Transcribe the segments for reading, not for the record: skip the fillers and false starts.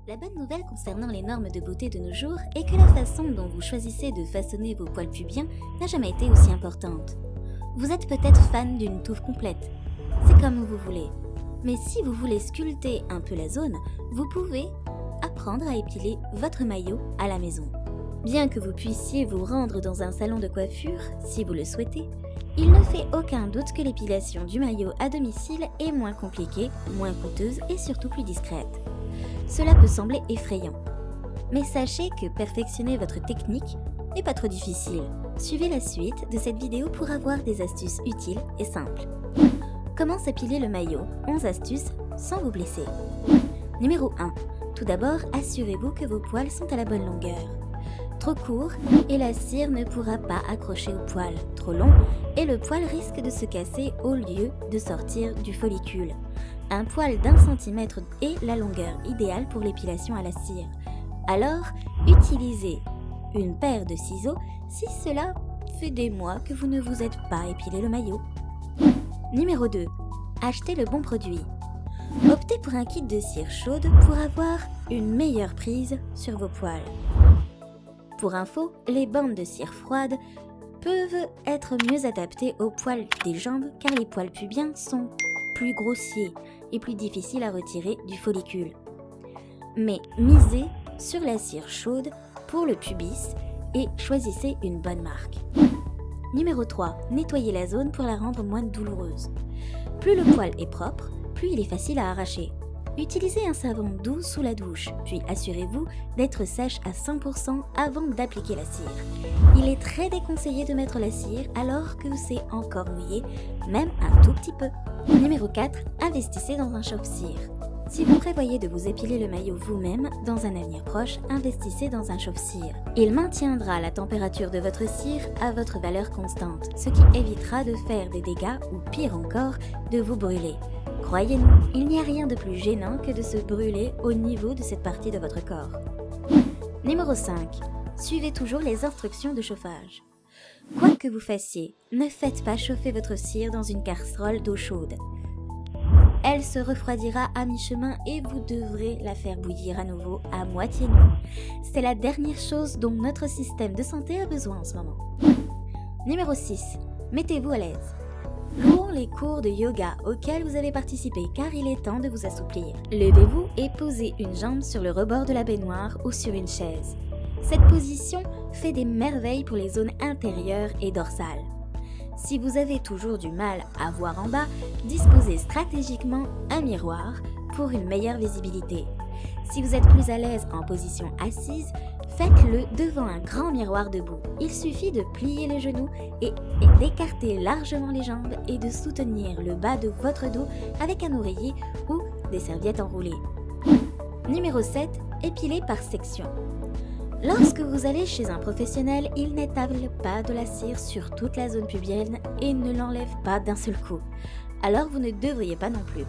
La bonne nouvelle concernant les normes de beauté de nos jours est que la façon dont vous choisissez de façonner vos poils pubiens n'a jamais été aussi importante. Vous êtes peut-être fan d'une touffe complète, c'est comme vous voulez. Mais si vous voulez sculpter un peu la zone, vous pouvez apprendre à épiler votre maillot à la maison. Bien que vous puissiez vous rendre dans un salon de coiffure, si vous le souhaitez, il ne fait aucun doute que l'épilation du maillot à domicile est moins compliquée, moins coûteuse et surtout plus discrète. Cela peut sembler effrayant, mais sachez que perfectionner votre technique n'est pas trop difficile. Suivez la suite de cette vidéo pour avoir des astuces utiles et simples. Comment s'épiler le maillot? 11 astuces sans vous blesser. Numéro 1. Tout d'abord, assurez-vous que vos poils sont à la bonne longueur. Trop court et la cire ne pourra pas accrocher au poil. Trop long et le poil risque de se casser au lieu de sortir du follicule. Un poil d'1 centimètre est la longueur idéale pour l'épilation à la cire. Alors, utilisez une paire de ciseaux si cela fait des mois que vous ne vous êtes pas épilé le maillot. Numéro 2. Achetez le bon produit. Optez pour un kit de cire chaude pour avoir une meilleure prise sur vos poils. Pour info, les bandes de cire froide peuvent être mieux adaptées aux poils des jambes car les poils pubiens sont plus grossiers et plus difficiles à retirer du follicule. Mais misez sur la cire chaude pour le pubis et choisissez une bonne marque. Numéro 3. Nettoyez la zone pour la rendre moins douloureuse. Plus le poil est propre, plus il est facile à arracher. Utilisez un savon doux sous la douche, puis assurez-vous d'être sèche à 100% avant d'appliquer la cire. Il est très déconseillé de mettre la cire alors que c'est encore mouillé, même un tout petit peu. Numéro 4. Investissez dans un chauffe-cire. Si vous prévoyez de vous épiler le maillot vous-même, dans un avenir proche, investissez dans un chauffe-cire. Il maintiendra la température de votre cire à votre valeur constante, ce qui évitera de faire des dégâts ou pire encore, de vous brûler. Croyez-nous, il n'y a rien de plus gênant que de se brûler au niveau de cette partie de votre corps. Numéro 5. Suivez toujours les instructions de chauffage. Quoi que vous fassiez, ne faites pas chauffer votre cire dans une casserole d'eau chaude. Elle se refroidira à mi-chemin et vous devrez la faire bouillir à nouveau à moitié nue. C'est la dernière chose dont notre système de santé a besoin en ce moment. Numéro 6. Mettez-vous à l'aise. Louons les cours de yoga auxquels vous avez participé car il est temps de vous assouplir. Levez-vous et posez une jambe sur le rebord de la baignoire ou sur une chaise. Cette position fait des merveilles pour les zones intérieures et dorsales. Si vous avez toujours du mal à voir en bas, disposez stratégiquement un miroir pour une meilleure visibilité. Si vous êtes plus à l'aise en position assise, faites-le devant un grand miroir debout. Il suffit de plier les genoux et d'écarter largement les jambes et de soutenir le bas de votre dos avec un oreiller ou des serviettes enroulées. Numéro 7. Épiler par section. Lorsque vous allez chez un professionnel, il n'étale pas de la cire sur toute la zone pubienne et ne l'enlève pas d'un seul coup. Alors vous ne devriez pas non plus.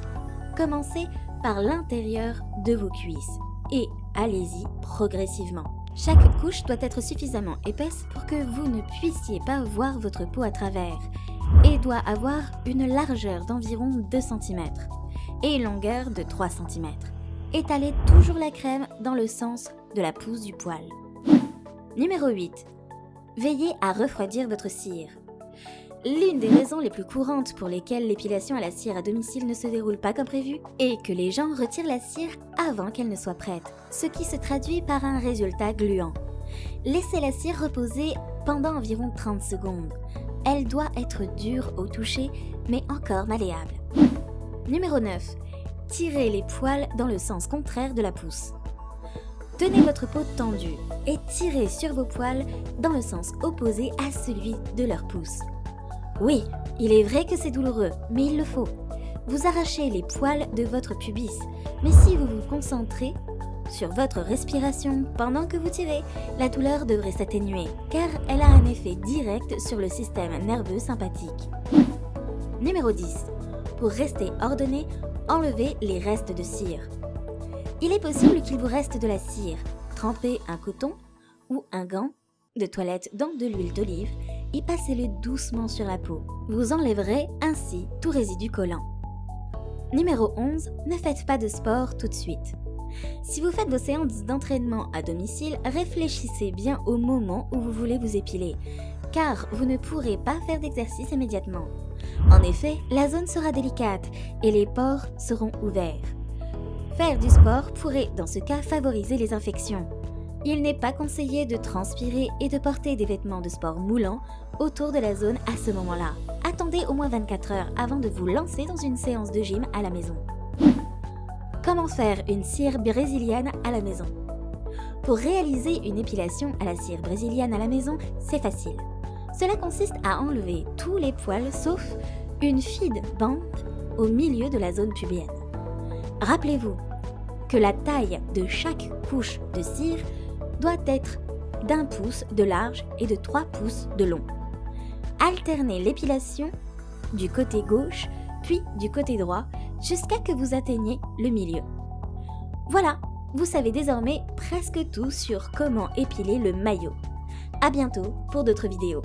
Commencez par l'intérieur de vos cuisses et allez-y progressivement. Chaque couche doit être suffisamment épaisse pour que vous ne puissiez pas voir votre peau à travers et doit avoir une largeur d'environ 2 cm et une longueur de 3 cm. Étalez toujours la crème dans le sens de la pousse du poil. Numéro 8. Veillez à refroidir votre cire. L'une des raisons les plus courantes pour lesquelles l'épilation à la cire à domicile ne se déroule pas comme prévu est que les gens retirent la cire avant qu'elle ne soit prête, ce qui se traduit par un résultat gluant. Laissez la cire reposer pendant environ 30 secondes. Elle doit être dure au toucher, mais encore malléable. Numéro 9. Tirez les poils dans le sens contraire de la pousse. Tenez votre peau tendue et tirez sur vos poils dans le sens opposé à celui de leur pouce. Oui, il est vrai que c'est douloureux, mais il le faut. Vous arrachez les poils de votre pubis, mais si vous vous concentrez sur votre respiration pendant que vous tirez, la douleur devrait s'atténuer car elle a un effet direct sur le système nerveux sympathique. Numéro 10. Pour rester ordonné, enlevez les restes de cire. Il est possible qu'il vous reste de la cire. Trempez un coton ou un gant de toilette dans de l'huile d'olive et passez-le doucement sur la peau. Vous enlèverez ainsi tout résidu collant. Numéro 11. Ne faites pas de sport tout de suite. Si vous faites vos séances d'entraînement à domicile, réfléchissez bien au moment où vous voulez vous épiler, car vous ne pourrez pas faire d'exercice immédiatement. En effet, la zone sera délicate et les pores seront ouverts. Faire du sport pourrait dans ce cas favoriser les infections. Il n'est pas conseillé de transpirer et de porter des vêtements de sport moulants autour de la zone à ce moment-là. Attendez au moins 24 heures avant de vous lancer dans une séance de gym à la maison. Comment faire une cire brésilienne à la maison? Pour réaliser une épilation à la cire brésilienne à la maison, c'est facile. Cela consiste à enlever tous les poils sauf une fine bande au milieu de la zone pubienne. Rappelez-vous que la taille de chaque couche de cire doit être d'1 pouce de large et de 3 pouces de long. Alternez l'épilation du côté gauche puis du côté droit jusqu'à que vous atteigniez le milieu. Voilà, vous savez désormais presque tout sur comment épiler le maillot. À bientôt pour d'autres vidéos.